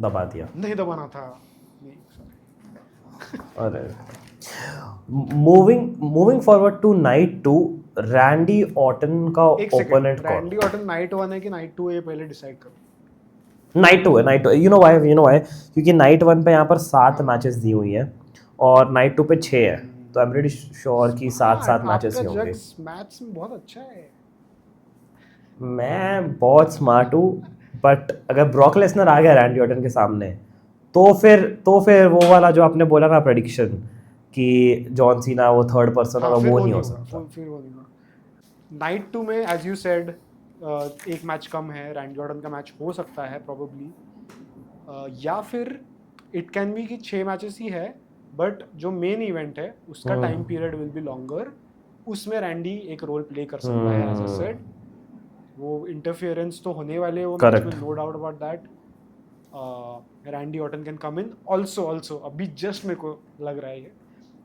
दबा दिया। नहीं दबाना था, नहीं sorry. अरे moving forward to night 2, Randy Orton का एक ओपोनेंट सेकंड, कौन? रैंडी ऑर्टन नाइट 1 है कि नाइट 2 है, ये पहले डिसाइड करो. नाइट 2 है, नाइट 2. यू नो व्हाई, क्योंकि नाइट 1 पे यहाँ पर 7 मैचेस दी हुई हैं और नाइट 2 पे 6 है, तो आई एम प्रीटी श्योर कि 7 मैचेस आपका ही होंगे. जज मैथ्स में बहुत अच्छा है. मैं बहुत स्मार्ट हूँ, बट अगर ब्रॉक लेसनर आ गया रैंडी ऑर्टन के सामने तो फिर वो वाला जो आपने बोला ना प्रेडिक्शन कि जॉन सीना वो थर्ड पर्सन होगा, फिर वो नहीं हो होगा, सकता. फिर वो नहीं होगा. नाइट 2 में एज यू सेड एक मैच कम है, रैंडी ऑर्टन का मैच हो सकता है प्रोबेबली, या फिर इट कैन बी कि 6 मैचेस ही है, बट जो मेन इवेंट है उसका time period will be longer, उसमें रैंडी एक रोल प्ले कर सकता है. एज आई सेड, वो इंटरफियरेंस तो होने वाले वो मैच में, no doubt about that. Randy Orton can come in also. अभी जस्ट मेरे को लग रहा है ये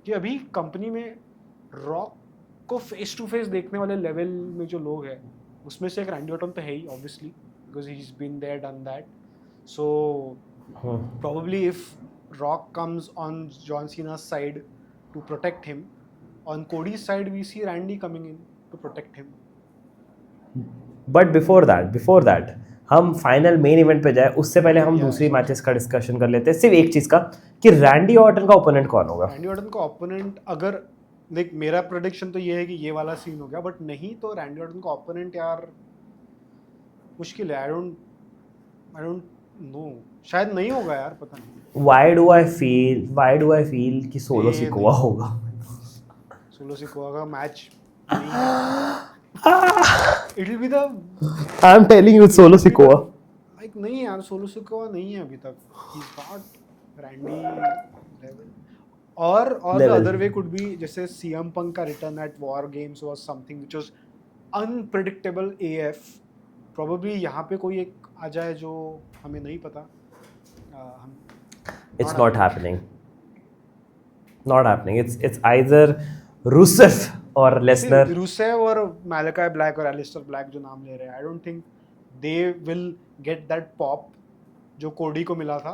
कि अभी कंपनी में रॉक को फेस टू फेस देखने वाले लेवल में जो लोग हैं उसमें से एक रैंडी ऑर्टन तो है ही obviously, because he is been there done that. So probably if Rock comes on John Cena's side to protect him, on Cody's side we see Randy coming in to protect him. But before that हम final main event पे जाए उससे पहले हम दूसरी matches का discussion कर लेते हैं, सिर्फ एक चीज़ का कि रैंडी ऑर्टन का ओपोनेंट कौन होगा. रैंडी ऑर्टन का ओपोनेंट, अगर लाइक मेरा प्रेडिक्शन तो ये है कि ये वाला सीन हो गया, बट नहीं तो रैंडी ऑर्टन का ओपोनेंट यार मुश्किल है. आई डोंट नो, शायद नहीं होगा यार, पता नहीं. व्हाई डू आई फील कि सोलो सिकोआ होगा. सोलो सिकोआ का match it will be the, I am telling you Solo Sikoa. Like नहीं यार, सोलो सिकोआ नहीं है अभी तक. He is not Randy level. और the other way could be, जैसे सीएम पंक का return at War Games was something which was unpredictable AF. Probably यहाँ पे कोई एक आ जाए जो हमें नहीं पता. It's not happening. It's either Rusev or Lesnar. Rusev और Malachi Black और Aleister Black जो नाम ले रहे हैं, I don't think they will get that pop जो कोडी को मिला था.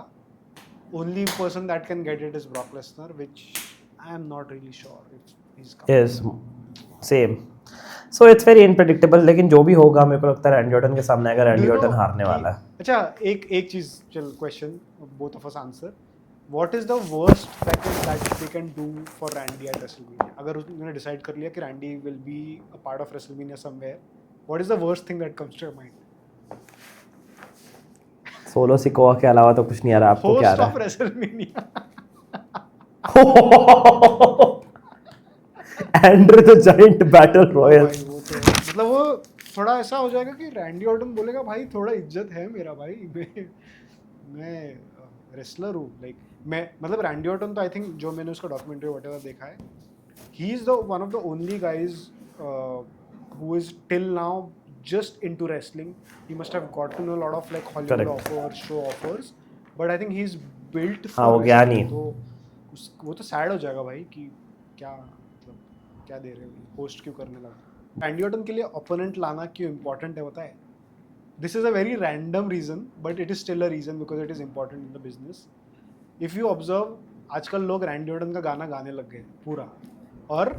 Only person that can get it is Brock Lesnar, which I am not really sure if he's coming. Yes, same. So it's very unpredictable. लेकिन जो भी होगा मेरे को लगता है रैंडी ऑर्टन के सामने अगर रैंडी ऑर्टन हारने वाला है. अच्छा, एक चीज, चल question both of us answer. What is the worst that they can do for Randy at WrestleMania? अगर उन्होंने डिसाइड कर लिया कि Randy will be a part of WrestleMania somewhere, what is the worst thing that comes to your mind? Solo Sikoa के अलावा तो कुछ नहीं आ रहा. आपको क्या आ रहा है? Host of WrestleMania. Andre the giant battle royal. मतलब वो थोड़ा ऐसा हो जाएगा कि रैंडी ऑर्टन बोलेगा भाई थोड़ा इज्जत है मेरा भाई, मैं रेसलर हूँ. लाइक मैं मतलब रैंडी ऑर्टन तो आई थिंक जो मैंने उसका डॉक्यूमेंट्री व्हाटएवर देखा है, he is the one of the only guys who is till now just into wrestling. He must have got to know a lot of like Hollywood offers, show offers, but I think he's built for वो गया नहीं. तो वो तो sad हो जाएगा भाई कि क्या मतलब क्या दे रहे हो, होस्ट क्यों करने लगा. रैंडी ऑर्टन के लिए ओपोनेंट लाना क्यों इम्पोर्टेंट है पता है? This is a very random reason, but it is still a reason because it is important in the business. If you observe, आजकल लोग रैंडी ऑर्टन का गाना गाने लग गए पूरा, और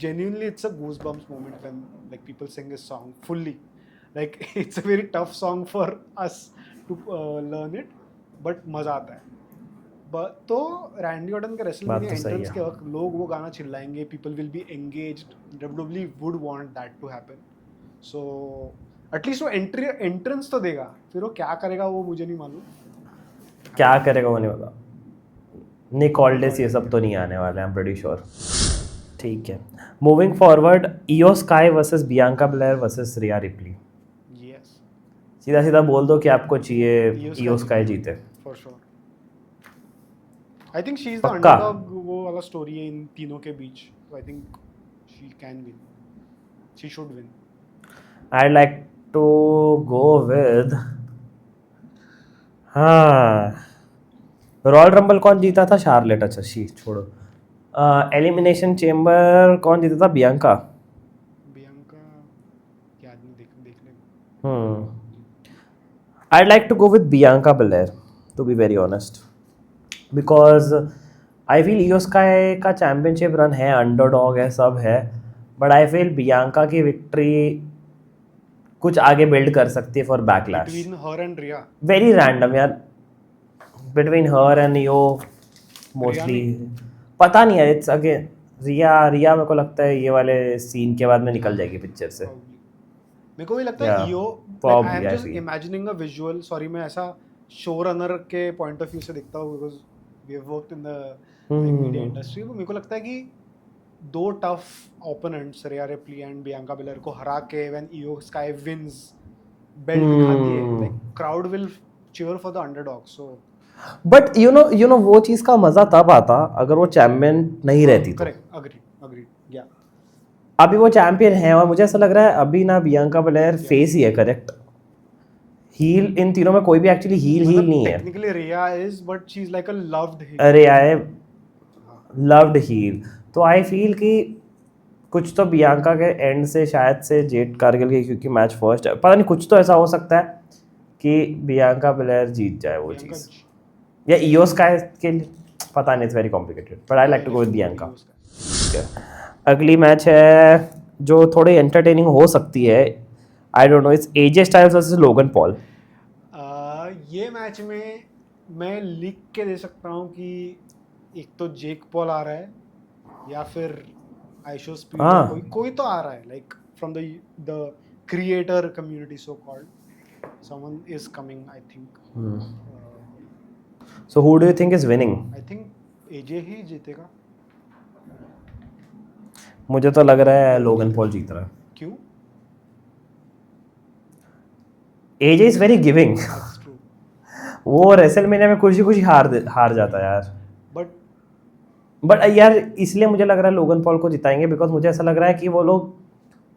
genuinely it's a goosebumps moment when like people sing this song fully. Like it's a very tough song for us to learn it, but मजा आता है. But तो रैंडी ऑर्टन के रेसलमेनिया एंट्रेंस के वक्त लोग वो गाना चिल्लाएंगे, people will be engaged. WWE would want that to happen. So at least वो एंट्रेंस तो देगा, फिर वो क्या करेगा वो मुझे नहीं मालूम. क्या करेगा वो नहीं पता. निक ऑल्डिस ये सब तो नहीं आने वाले, आई एम प्रीटी श्योर. ठीक है, मूविंग फॉरवर्ड, इयो sky versus Bianca Blair versus रिया रिप्ली. यस, सीधा सीधा बोल दो कि आपको चाहिए इयो स्काई जीते. For sure. I think she is the underdog. वो वाला स्टोरी है इन तीनों के बीच, तो I think she can win, she should win. I like to go with, हाँ, रॉयल रंबल कौन जीता था? शार्लेट. अच्छा शी छोड़ो. एलिमिनेशन चेम्बर कौन जीता था? बियांका क्या आदमी देख लेगा. I'd like to go with Bianca Belair. To be very honest, because I feel Iyo Sky का चैम्पियनशिप रन है, अंडरडॉग है, सब है, बट आई फील बियांका की विक्ट्री कुछ आगे बिल्ड कर सकती है for Backlash. Between her and Rhea. Very random यार, between her and Iyo mostly. पता नहीं यार, इट्स अगेन रिया मेरे को लगता है ये वाले सीन के बाद में निकल जाएगी पिक्चर से. मेरे को भी लगता है Yeah, Iyo, probably, I am I just feel. Imagining a visual. Sorry, मैं ऐसा शो रनर के पॉइंट ऑफ व्यू से दिखता हूँ because we have worked in the media industry. मेरे को लगता है कि दो tough opponents Rhea Ripley and Bianca Belair को हरा के when Iyo Sky wins, belt दिखा दिए, like crowd will cheer for the underdog. So but you know वो चीज़ का मज़ा तब आता अगर वो चैम्पियन नहीं रहती तो. Correct, agree. या अभी वो चैंपियन है और मुझे ऐसा लग रहा है अभी ना बियांका बेलर फेस ही है. करेक्ट, हील इन तीनों में कोई भी एक्चुअली हील नहीं है. Technically Rhea is, but she is like a loved heel. अरे आए लव्ड हील. तो आई फील कि कुछ तो बियांका के एंड से शायद से जेड कारगिल के, क्योंकि मैच फर्स्ट है, पता नहीं कुछ तो ऐसा हो सकता है कि बियांका बेलर जीत जाए वो चीज़, या ईओ स्काई के लिए. पता नहीं, it's very complicated, but I like to go with Bianca. अगली मैच है जो थोड़ी एंटरटेनिंग हो सकती है. I don't know, it's AJ Styles versus Logan Paul. ये मैच में मैं लिख के दे सकता हूँ कि एक तो जेक पॉल आ रहा है या फिर आइशो स्पीड, कोई तो आ रहा है, like from the creator community so called. Someone is coming, I think. So who do you think is winning? I think AJ he जीतेगा. मुझे तो लग रहा है लोगन पॉल जीत रहा है. क्यों? AJ is very giving. That's true. वो रेसलमेनिया में कुछ ही हार जाता है यार. बट यार इसलिए मुझे लग रहा है लोगन पॉल को जिताएंगे, बिकॉज मुझे ऐसा लग रहा है कि वो लोग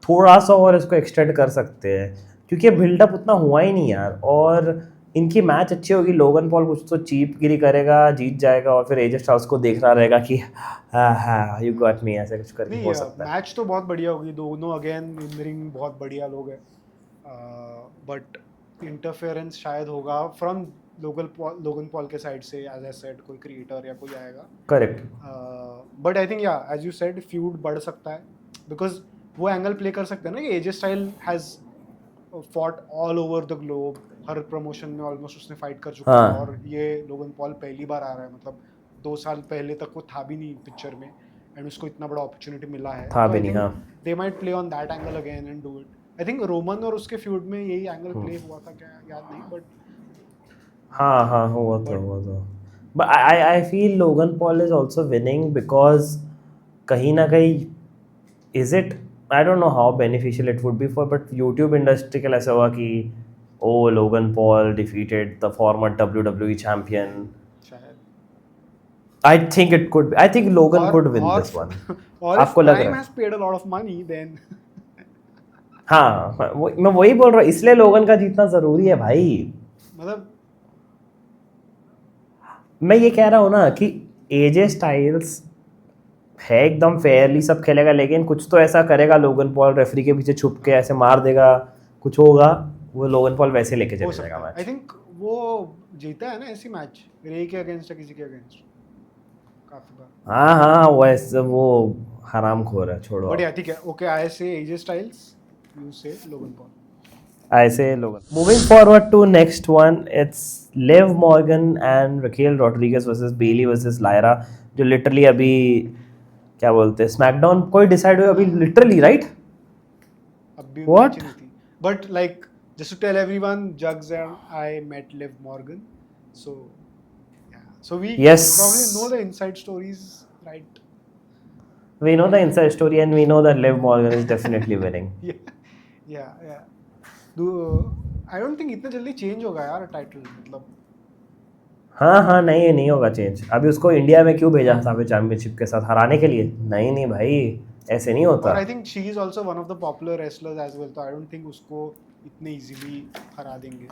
थोड़ा सा और इसको एक्सटेंड कर सकते हैं, क्योंकि बिल्डअप उतना हुआ ही नहीं यार. और इनकी मैच अच्छी होगी, लोगन पॉल कुछ तो चीप गिरी करेगा, जीत जाएगा, और फिर एजे स्टाइल्स को देख रहा रहेगा कि हाँ यू गॉट मी, ऐसे कुछ करके हो सकता है. मैच तो बहुत बढ़िया होगी, दोनों अगेन इन रिंग बहुत बढ़िया लोग हैं, बट इंटरफेरेंस शायद होगा फ्रॉम लोगन पॉल के साइड से. एज आई सेड, कोई क्रिएटर या कोई आएगा. करेक्ट. बट आई थिंक या एज यू सेड फ्यूड बढ़ सकता है, बिकॉज वो एंगल प्ले कर सकते हैं ना कि AJ Styles has fought all over the globe. हर प्रमोशन में ऑलमोस्ट उसने फाइट कर चुका है. और ये लोगन पॉल पहली बार आ रहा है, मतलब 2 साल पहले तक वो था भी नहीं पिक्चर में, एंड उसको इतना बड़ा अपॉर्चुनिटी मिला है. था भी नहीं. हाँ, they might play on that angle again and do it. I think Roman और उसके फ्यूड में यही एंगल प्ले हुआ था क्या, याद नहीं, बट हाँ हुआ था. But I feel Logan Paul is also winning because कहीं ना कहीं is it, I don't know how beneficial it would be for, but YouTube industry के लिए ऐसा हुआ कि oh Logan Paul defeated the former WWE champion. I think it could be. I think Logan could win this one. आपको लग रहा है? Has paid a lot of money then. हाँ, मैं वही बोल रहा हूँ, इसलिए लोगन का जीतना जरूरी है भाई. मतलब मैं ये कह रहा हूँ ना कि एजे स्टाइल्स है एकदम फेयरली सब खेलेगा, लेकिन कुछ तो ऐसा करेगा लोगन पॉल, रेफरी के पीछे छुप के ऐसे मार देगा, कुछ होगा, वो लोगन पॉल वैसे लेके चले जाएगा मैच. आई थिंक वो जीता है ना ऐसी मैच रे के अगेंस्ट या किसी के अगेंस्ट काफी बार. हाँ वैसे वो हरामखोर है, छोड़ो. बढ़िया, ठीक है, ओके. आई से एजे स्टाइल्स, यू से Logan Paul. I say Logan. Moving forward to next one, it's Liv Morgan and Raquel Rodriguez versus Bailey versus Lyra, जो लिटरली अभी क्या बोलते हैं स्मैकडाउन कोई डिसाइड हुआ अभी लिटरली, राइट? अभी What? मैच नहीं थी, but like just to tell everyone, Jugs and I met Liv Morgan, so yeah, so we Yes. probably know the inside stories, right? We know the inside story and we know that Liv Morgan is definitely winning. yeah. I don't think इतना जल्दी change होगा यार title, मतलब. हाँ नहीं होगा change. अभी उसको इंडिया में क्यों भेजा था चैंपियनशिप के साथ हराने के लिए? नहीं भाई, ऐसे नहीं होता. और I think she is also one of the popular wrestlers as well, तो आई डोंट थिंक उसको इतने इजीली हरा देंगे.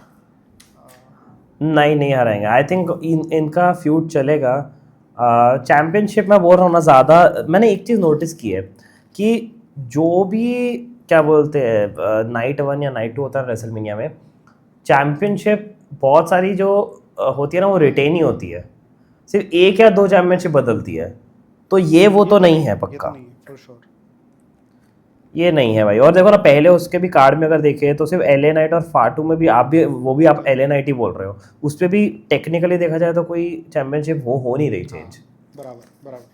नहीं हराएंगे. आई थिंक इनका फ्यूड चलेगा. चैम्पियनशिप में बोल रहा हूँ ना ज़्यादा. मैंने एक चीज़ नोटिस की है कि जो भी क्या बोलते हैं नाइट 1 या नाइट 2 होता है रेसलमेनिया में, चैम्पियनशिप बहुत सारी जो होती है ना वो रिटेन ही होती है, सिर्फ एक या दो चैंपियनशिप बदलती है, तो ये वो तो नहीं है ये तो पक्का, नहीं है फॉर श्योर। ये नहीं है भाई। और देखो ना पहले उसके भी कार्ड में अगर देखे तो सिर्फ एलए नाइट और फाटू में भी आप भी वो भी आप एलए नाइट ही बोल रहे हो, उस पर भी टेक्निकली देखा जाए तो कोई चैंपियनशिप वो हो नहीं रही चेंज। बराबर बराबर।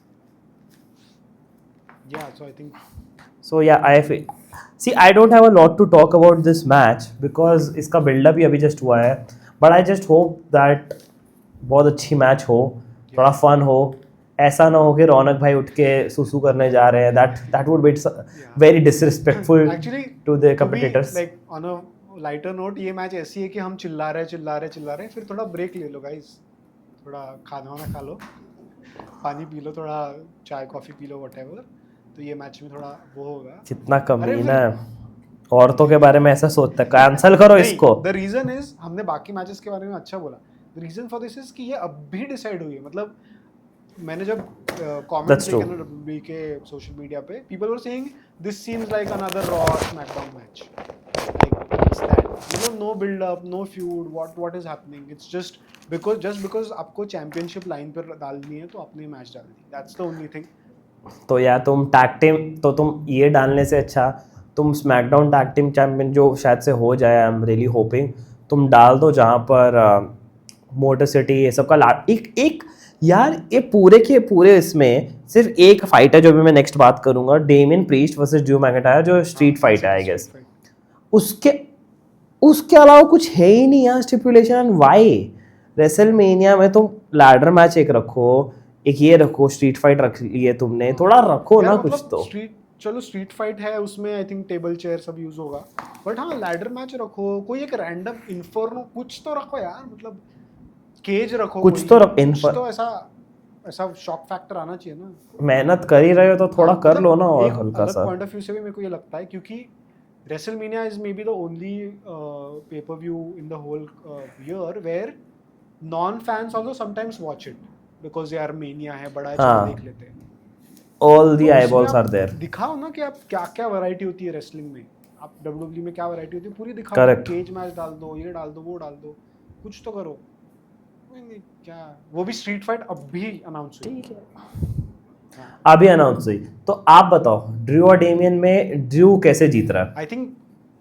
या सो आई थिंक सो या I don't have a lot to talk about this match because इसका बिल्डअप ही अभी जस्ट हुआ है, but I just hope that बहुत अच्छी मैच हो, थोड़ा फन हो, ऐसा ना हो कि रौनक भाई उठ के सुसु करने जा रहे हैं, that would be very disrespectful actually to the competitors. Like on a lighter note, ये मैच ऐसी है कि हम चिल्ला रहे, फिर थोड़ा ब्रेक ले लो गाइस, थोड़ा खाना वाना खा लो, पानी पी लो, थोड़ा चाय कॉफी पी लो व्हाटएवर, तो ये मैच में थोड़ा वो होगा। कितना अरे कमीना फिर है, औरतों के बारे में ऐसा सोचता है, कैंसिल करो इसको। द रीजन इज, हमने बाकी मैचेस के बारे में अच्छा बोला, the reason for this is कि ये अब भी डिसाइड हुई है। मतलब मैंने जब कमेंट्स That's true. देखे ना WWE के सोशल मीडिया पे, people were saying this seems like another Raw SmackDown match, like it's that, मतलब no build up, no feud, what is happening, it's just because आपको चैंपियनशिप लाइन पर डालनी है तो आपने मैच डाल दी, दैट्स द ओनली थिंग। तो या तुम टैग टीम, तो तुम ये डालने से अच्छा तुम स्मैकडाउन टैग टीम चैंपियन जो शायद से हो जाए, आई एम रियली होपिंग, तुम डाल दो जहाँ पर मोटर सिटी ये सब का एक एक यार ये पूरे के पूरे इसमें सिर्फ एक फाइट है जो भी मैं नेक्स्ट बात करूंगा, Damien priest versus Drew McIntyre, जो स्ट्रीट फाइट है आई गेस, उसके उसके अलावा कुछ है ही नहीं यार स्टिपुलेशन। वाई रेसलमेनिया में तुम लैडर मैच एक रखो, एक ये रखो, स्ट्रीट फाइट रख लिए तुमने, थोड़ा रखो ना कुछ तो। चलो स्ट्रीट फाइट है, उसमें आई थिंक टेबल चेयर सब यूज होगा, बट हाँ लैडर मैच रखो, कोई एक रैंडम इन्फर्नो कुछ तो रखो यार, मतलब केज रखो, कुछ तो ऐसा शॉक फैक्टर आना चाहिए ना। मेहनत कर ही रहे हो तो थोड़ा कर मतलब लो ना, और एक हल्का अलग सा। पॉइंट ऑफ व्यू से भी मेरे को ये लगता है, क्योंकि WrestleMania is maybe the only pay-per-view in the whole year where non-fans also sometimes watch it because यार mania है, बड़ा है, चलो हाँ, देख लेते हैं। ऑल दी तो उसमें आईबॉल्स आर आप देयर। दिखाओ ना कि आप क्या क्या वैरायटी होती है रेसलिंग में, आप WWE में क्या वैरायटी होती है पूरी दिखाओ, Correct. केज मैच डाल दो, ये डाल दो, वो डाल दो, कुछ तो करो। नहीं, क्या वो भी स्ट्रीट फाइट अब भी अनाउंस हुई। ठीक है, अभी अनाउंस हुई, तो आप बताओ ड्रू और डेमियन में ड्रू कैसे जीत रहा है? आई थिंक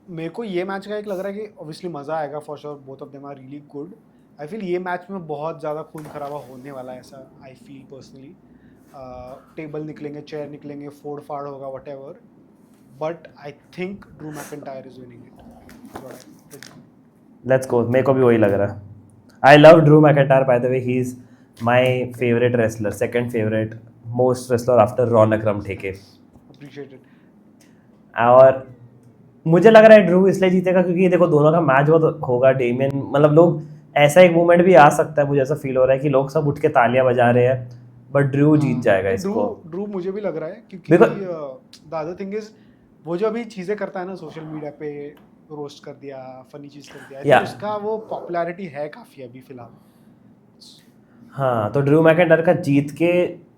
मेरे को ये मैच का एक लग रहा है कि ऑब्वियसली मजा आएगा for sure, both of them are really good. I feel ये मैच में बहुत ज़्यादा खून खराबा होने वाला है, ऐसा आई फील पर्सनली। टेबल निकलेंगे, चेयर निकलेंगे, फोड़ फाड़ होगा, whatever, but I think Drew McIntyre is winning it. Let's go, मेरे को भी वही लग रहा है। I love Drew McIntyre, by the way he is my favourite wrestler, second favourite most wrestler after Raunak रमठेके। Appreciated. और मुझे लग रहा है ड्रू इसलिए जीतेगा क्योंकि देखो दोनों का मैच बहुत होगा, डेमियन मतलब लोग ऐसा एक मोमेंट भी आ सकता है, मुझे ऐसा फील हो रहा है कि लोग सब उठ के तालियां बजा रहे हैं, बट ड्रू जीत जाएगा इसको। ड्रू मुझे भी लग रहा है, क्योंकि द अदर थिंग इज वो जो अभी चीजें करता है ना सोशल मीडिया पे, रोस्ट कर दिया, फनी चीज कर दिया, Yeah. उसका वो पॉपुलैरिटी है काफी अभी फिलहाल। हाँ, तो ड्रू मैकिंटायर का जीत के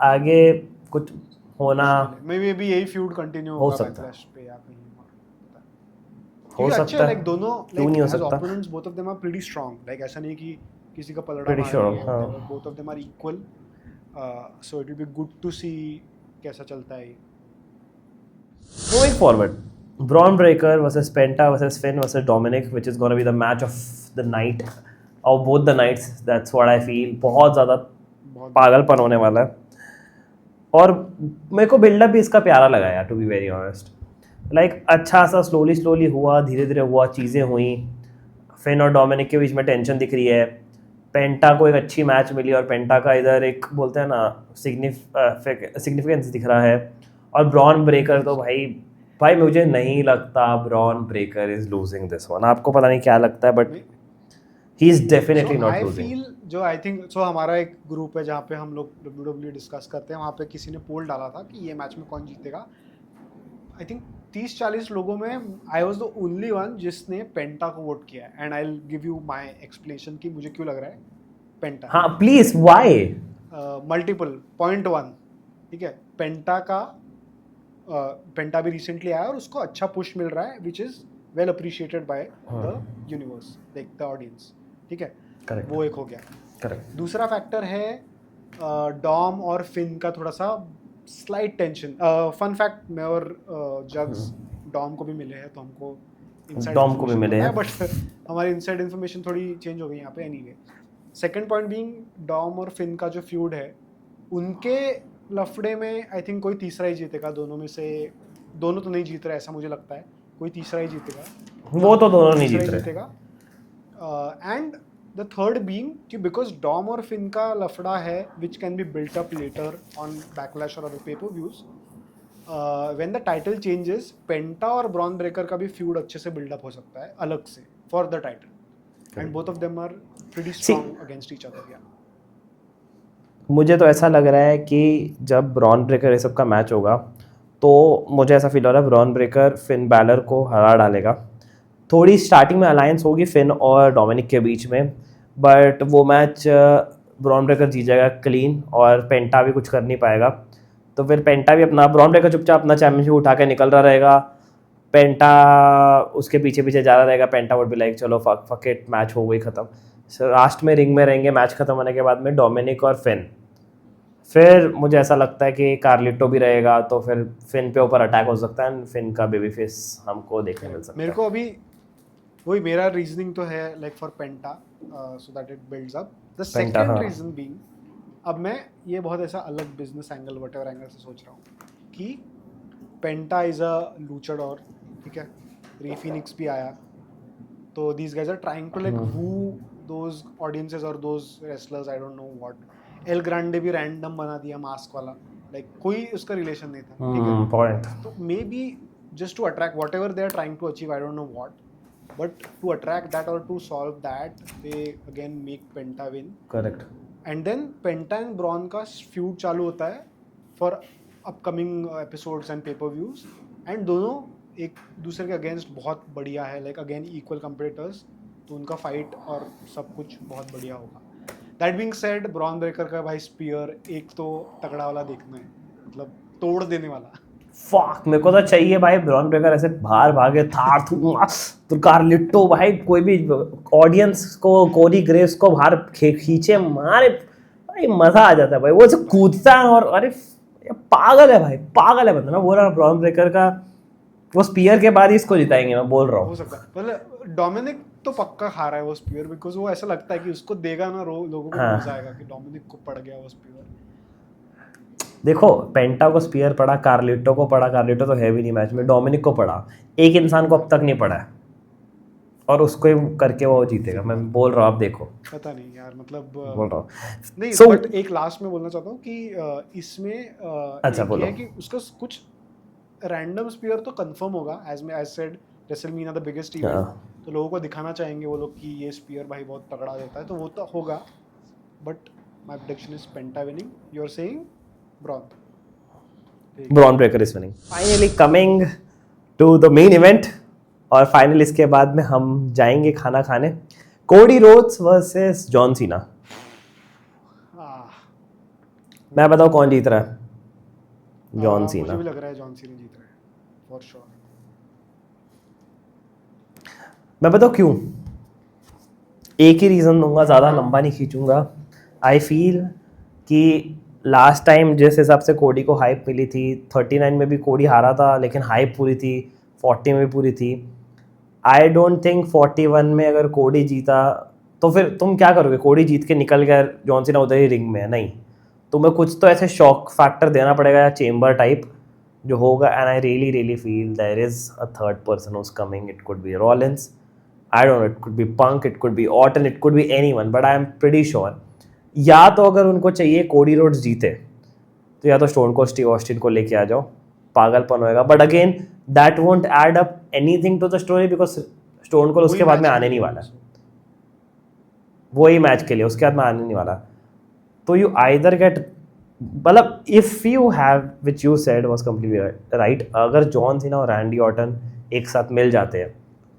आगे कुछ होना मे बी यही फ्यूड कंटिन्यू हो होगा सकता है। बैकलैश पे या कहीं हो सकता है, लाइक दोनों क्यों नहीं हो एज सकता? Opponents both of them are pretty strong, like ऐसा नहीं कि किसी का पलड़ा Pretty मार sure, दिया, हाँ। Both of them are equal, so it will be good to see कैसा चलता है। Moving forward, Braun Breaker versus Penta versus Finn versus Dominic, which is going to be the match of the night, of both the nights. That's what I feel. बहुत ज़्यादा पागलपन होने वाला है, और मेरे को बिल्डअप भी इसका प्यारा लगा यार, to be very honest. Like अच्छा सा स्लोली हुआ, धीरे धीरे हुआ, चीज़ें हुई, फिन और डोमिनिक के बीच में टेंशन दिख रही है, पेंटा को एक अच्छी मैच मिली और पेंटा का इधर एक बोलते हैं ना सिग्निफिकेंस दिख रहा है। और ब्रॉन ब्रेकर तो भाई मुझे नहीं लगता bronze Breakker is losing this one, आपको पता नहीं क्या लगता है, but he is definitely not losing. जो आई थिंक सो हमारा एक ग्रुप है जहाँ पे हम लोग WWE डिस्कस करते हैं, वहाँ पे किसी ने पोल डाला था कि ये मैच में कौन जीतेगा। आई थिंक 30-40 लोगों में I was the only one जिसने पेंटा को वोट किया है, and I will give you my explanation कि मुझे क्यों लग रहा है पेंटा। हाँ प्लीज, व्हाई? मल्टीपल पॉइंट 1, ठीक है, पेंटा भी रिसेंटली आया और उसको अच्छा पुश मिल रहा है, which is well appreciated by the universe, like the audience, ठीक है। करेक्ट वो एक हो गया। करेक्ट। दूसरा फैक्टर है डॉम और फिन का थोड़ा सा स्लाइट टेंशन। फन फैक्ट, मैं और जग्स डॉम को भी मिले हैं, तो हमको इनसाइड डॉम को भी इन्फॉर्मेशन मिले पता है, हैं। बट हमारी इनसाइड इन्फॉर्मेशन थोड़ी चेंज हो गई यहाँ पे। Anyway, second point being Dom और फिन का जो फ्यूड है, उनके लफड़े में आई थिंक कोई तीसरा ही जीतेगा। दोनों में से दोनों तो नहीं जीत रहे ऐसा मुझे लगता है, कोई तीसरा ही जीतेगा। वो तो दोनों नहीं तीसरा जीत ही रहे। जीतेगा। एंड द थर्ड बीइंग कि बिकॉज डॉम और फिन का लफड़ा है which can be built up later on Backlash और other pay per views, when the title changes, Penta और ब्रॉन ब्रेकर का भी फ्यूड अच्छे से बिल्डअप हो सकता है अलग से for the title, and both of them are pretty strong against each other. मुझे तो ऐसा लग रहा है कि जब ब्रॉन ब्रेकर ये सब का मैच होगा तो मुझे ऐसा फील हो रहा है ब्रॉन ब्रेकर फिन बैलर को हरा डालेगा। थोड़ी स्टार्टिंग में अलायंस होगी फिन और डोमिनिक के बीच में, बट वो मैच ब्रॉन ब्रेकर जीत जाएगा क्लीन, और पेंटा भी कुछ कर नहीं पाएगा। तो फिर पेंटा भी अपना, ब्रॉन ब्रेकर चुपचाप अपना चैम्पियनशिप उठा के निकल रहा रहेगा, पेंटा उसके पीछे पीछे जा रहा रहेगा। पेंटा वुड भी लाइक चलो फक इट, मैच हो गई ख़त्म। लास्ट में रिंग में रहेंगे मैच ख़त्म होने के बाद में डोमिनिक और फिन। फिर मुझे ऐसा लगता है कि कार्लिटो भी रहेगा, तो फिर फिन पे ऊपर अटैक हो सकता है, फिन का बेबी फेस हमको देखने मिल सकता है। मेरे को अभी वही मेरा रीजनिंग तो है like for penta, so that it builds up. The penta, second हाँ। रीजन बीइंग, अब मैं ये बहुत ऐसा अलग बिजनेस एंगल व्हाटएवर एंगल से सोच रहा हूँ कि पेंटा इज अ लूचाडोर, ठीक है, री फिनिक्स भी आया, तो these guys are trying to like woo those audiences और those wrestlers, I don't know what. El Grande भी रैंडम बना दिया मास्क वाला, लाइक कोई उसका रिलेशन नहीं था, ठीक है। पॉइंट। तो may be just to attract whatever they are trying to achieve, I don't know what, but to attract that or to solve that, they again make Penta win, correct. and then Penta and Braun का feud चालू होता है for upcoming episodes and pay-per-views, and दोनों एक दूसरे के against बहुत बढ़िया है, like again equal competitors, तो उनका फाइट और सब कुछ बहुत बढ़िया होगा। That being said, Bron Breakker का भाई स्पीयर एक तो तगड़ा वाला देखना है, मतलब तोड़ देने वाला। फक, मेरे को तो चाहिए भाई ब्रॉन ब्रेकर ऐसे बाहर भागे थार तो कार्लिटो भाई, कोई भी ऑडियंस को, कोरी ग्रेव्स को बाहर खींचे मारे भाई, मजा आ जाता है भाई। वो जो कूदता है और अरे ये पागल है भाई, पागल है बंदा। मैं बोल रहा हूँ ब्रॉन ब्रेकर का वो स्पीयर के बाद ही इसको जिताएंगे, मैं बोल रहा हो हूँ। सकता है, मतलब डोमिनिक तो पक्का खा रहा है वो स्पीयर, बिकॉज वो ऐसा लगता है कि उसको देगा ना लोगों को हाँ। मजा आएगा कि डोमिनिक को पड़ गया वो स्पीयर। देखो पेंटा को स्पीयर पड़ा, कार्लिटो को पड़ा, कार्लिटो तो है भी नहीं मैच में, डोमिनिक को पड़ा, एक इंसान को अब तक नहीं पड़ा है, और उसको ही करके वो जीतेगा। मैं बोल रहा हूँ, आप देखो, पता नहीं यार, मतलब बोल रहा हूँ। नहीं, So- बट एक लास्ट में बोलना चाहता हूँ कि इसमें अच्छा, एक बोलो। ये है कि उसका कुछ रैंडम स्पीयर तो कंफर्म होगा, as said WrestleMania the biggest event, हाँ। तो लोगों को दिखाना चाहेंगे वो लोग कि ये स्पीयर भाई बहुत तगड़ा देता है, तो वो तो होगा, but my prediction is Penta winning, you are saying Bron. Bron Breakker is winning. Finally coming to the main event, और फाइनल इसके बाद में हम जाएंगे खाना खाने। Cody Rhodes versus John Cena. मैं बताऊं कौन जीत रहा है? John Cena. मुझे भी लग रहा है जॉन सीना जीत रहा है फॉर श्योर। मैं बताऊं क्यों? एक ही रीज़न दूंगा, ज़्यादा लंबा नहीं खींचूंगा। आई फील कि लास्ट टाइम जिस हिसाब से कोडी को हाइप मिली थी, 39 में भी कोडी हारा था लेकिन हाइप पूरी थी, 40 में भी पूरी थी। आई डोंट थिंक 41 में अगर कोडी जीता तो फिर तुम क्या करोगे? कोडी जीत के निकल गया, जॉन सीना उधर ही रिंग में है, नहीं, तुम्हें कुछ तो ऐसे शॉक फैक्टर देना पड़ेगा या चेम्बर टाइप जो होगा। And I really feel there is a third person who's coming. It could be Rollins, I don't know, it could be Punk, it could be Orton, it could be anyone, but I am pretty sure या तो अगर उनको चाहिए Cody Rhodes जीते तो या तो stone को स्टीव ऑस्टिन को लेके आ जाओ, पागलपन होएगा। But again that won't add up anything to the story, because Stone को उसके बाद में आने नहीं वाला, वही मैच के लिए उसके बाद में आने नहीं वाला। तो यू आइदर गेट, मतलब if you have which you said was completely right, अगर जॉन सीना और रैंडी ऑर्टन एक साथ मिल जाते हैं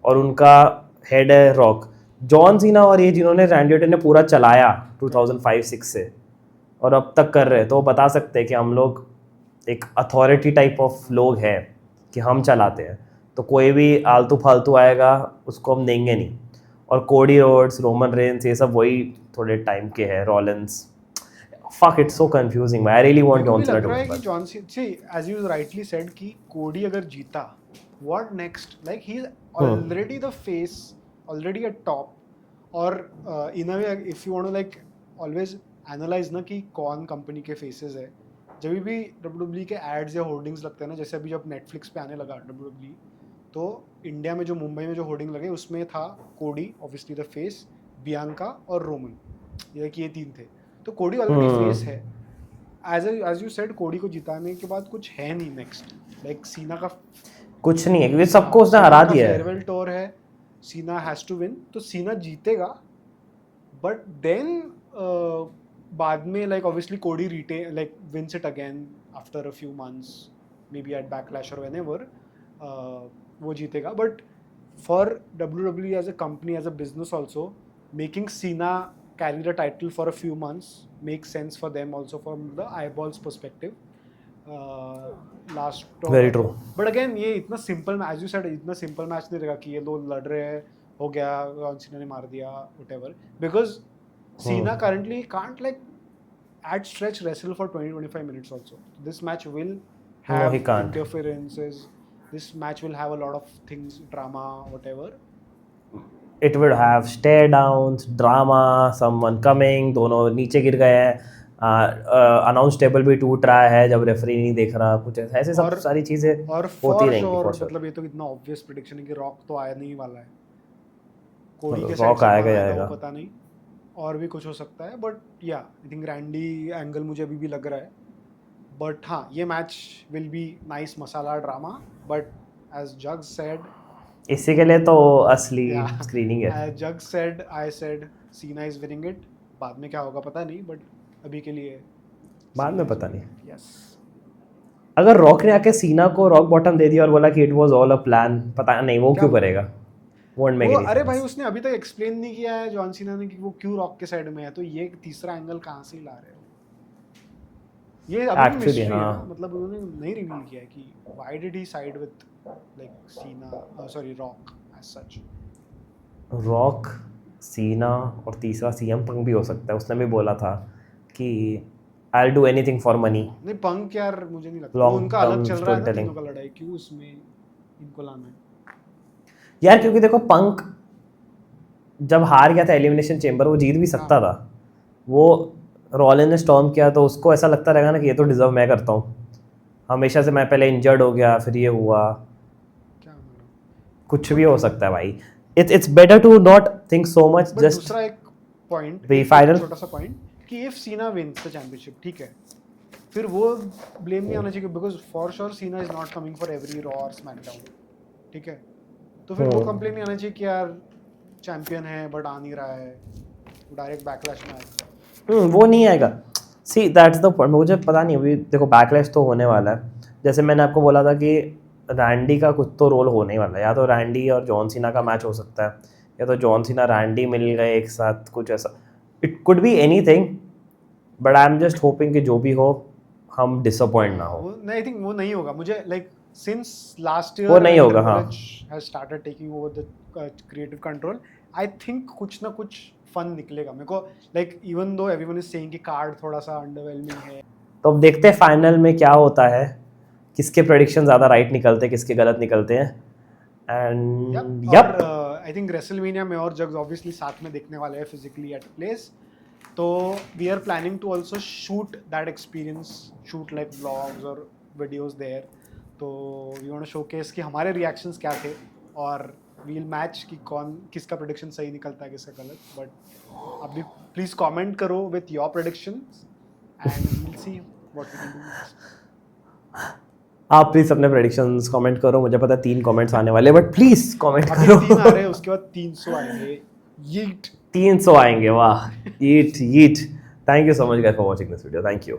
और उनका हेड है रॉक, जॉन सीना और ये जिन्होंने रैंडी ऑर्टन ने पूरा चलाया 2005-06 से और अब तक कर रहे हैं, तो वो बता सकते हैं कि हम लोग एक अथॉरिटी टाइप ऑफ लोग हैं कि हम चलाते हैं, तो कोई भी आलतू फालतू आएगा उसको हम देंगे नहीं। और कोडी रोड्स, रोमन रेंस, ये सब वही थोड़े टाइम के हैं. Rollins, fuck, it's so confusing. I really want मेरे को भी John Cena लग to रहा है win. कि John Cena, see as you rightly said कि कोडी अगर जीता, what next? Like he is already the face, already a top. और in a way if you want to like always analyze ना कि कौन कंपनी के फेसेस है, जब भी WWE के एड्स या होर्डिंग्स लगते हैं ना, जैसे अभी जब नेटफ्लिक्स पे आने लगा WWE, तो इंडिया में जो मुंबई में जो होर्डिंग लगे उसमें था कोडी ऑब्वियसली द फेस, बियांका और रोमन, ये तीन थे. तो कोडी ऑलरेडी फेस है. एज यू सेड कोडी को जिताने के बाद कुछ है नहीं नेक्स्ट. लाइक सीना का कुछ नहीं है क्योंकि सबको उसने हरा दिया है. फेयरवेल टूर है, सीना हैज टू विन, तो सीना जीतेगा. बट देन बाद में like obviously Cody retain like wins it again after a few months, maybe at Backlash और व्हेनेवर वो जीतेगा. But for WWE as a company, as a business also, making Cena carry the title for a few months makes sense for them also from the eyeballs perspective. Last Very true. But again ये इतना simple, as you said, इतना simple match नहीं रहेगा कि ये दो लड़ रहे हैं, हो गया, जॉन सीना ने मार दिया, whatever, because Cena currently can't like at stretch wrestle for 20-25 minutes also. This match will have he can't. interferences, this match will have a lot of things, drama, whatever. It would have stare downs, drama, someone coming, दोनों नीचे गिर गए हैं, announce table भी टूट रहा है जब रेफरी नहीं देख रहा, कुछ ऐसे सब सारी चीजें और होती रहेंगी. for sure, मतलब ये तो इतना ऑब्वियस प्रेडिक्शन है कि रॉक तो आया नहीं वाला है. कोडी के रॉक आएगा पता नहीं, और भी कुछ हो सकता है. बट या आई थिंक रैंडी एंगल मुझे अभी भी लग रहा है. बट हाँ, ये match will be nice masala drama. But as Jug said, इसी के लिए तो असली स्क्रीनिंग है. Jug said, I said Cena is winning it. बाद में क्या होगा पता नहीं, बट अभी के लिए बाद में पता नहीं. यस. अगर रॉक ने आके सीना को रॉक बॉटम दे दिया और बोला कि it was all a plan, पता नहीं वो क्यों करेगा. Won't make it. अरे भाई उसने अभी तक एक्सप्लेन नहीं किया है जॉन सीना ने कि वो क्यों रॉक के साइड में है, तो ये तीसरा एंगल कहाँ से ला रहे हो. ये अभी मिस्ट्री है, मतलब उन्होंने नहीं रिवील किया है कि why did he side with like Cena, sorry Rock as such. Rock, Cena और तीसरा सीएम पंक भी हो सकता है. उसने भी बोला था कि I will do anything for money. नहीं पंक यार मुझे नहीं लगता, उनका अलग चल रहा है ना तीनों का लड़ाई, क्यों उसमें इनको लाना है यार. क्योंकि देखो पंक जब हार गया था एलिमिनेशन चेंबर, वो जीत भी सकता था. वो रॉलिन ने स्टॉर्म किया तो उसको ऐसा लगता रहेगा ना कि ये तो डिजर्व मैं करता हूँ. हमेशा से मैं पहले इंजर्ड हो गया, फिर ये हुआ, क्या कुछ भी हो सकता है भाई. It's better to not think so much. Just दूसरा एक पॉइंट, फाइनल छोटा सा पॉइंट, कि इफ सीना विंस द चैंपियनशिप, ठीक है, फिर वो ब्लेम नहीं आना चाहिए बिकॉज फॉर श्योर सीना is not coming for every raw और स्मैकडाउन. ठीक है, तो फिर वो कंप्लेन नहीं आना चाहिए कि यार चैंपियन है बट आ नहीं रहा है, डायरेक्ट बैकलैश में आएगा. वो नहीं आएगा. See that's the point. मुझे पता नहीं, अभी देखो बैकलैश तो होने वाला है. जैसे मैंने आपको बोला था कि रैंडी का कुछ तो रोल होने वाला है. या तो रैंडी और जॉन सीना का मैच हो सकता है, या तो जॉन सीना रैंडी मिल गए एक साथ, कुछ ऐसा. It could be anything, but I am just hoping कि जो भी हो हम डिसअपॉइंट ना हो. आई थिंक वो नहीं होगा. मुझे लाइक सिंस लास्ट ईयर वो नहीं होगा. हाँ, has started taking over the creative control. I think कुछ ना कुछ फन निकलेगा मेरे को. Like even though everyone is saying कि कार्ड थोड़ा सा अंडरवेलमिंग है. तो अब देखते हैं फाइनल में क्या होता है, किसके प्रेडिक्शन ज़्यादा राइट निकलते हैं, किसके गलत निकलते हैं. And yup, I think WrestleMania में और जग्स ऑब्वियसली साथ में देखने वाले हैं फिजिकली एट प्लेस. तो we are planning to also shoot that experience, shoot like vlogs और वीडियोज देयर. तो वी वांट टू शोकेस कि हमारे रिएक्शंस क्या थे, और वील मैच कि कौन किसका प्रेडिक्शन सही निकलता है किसका गलत. बट अभी प्लीज कमेंट करो with your predictions and we will see what we can do. आप प्लीज अपने प्रेडिक्शंस कमेंट करो. मुझे पता है 3 कमेंट्स आने वाले, बट प्लीज कमेंट करो. 3 आ रहे हैं, उसके बाद 300 आएंगे. यीट 300 आएंगे. वाह, eat. Thank you so much guys for watching this video. Thank you.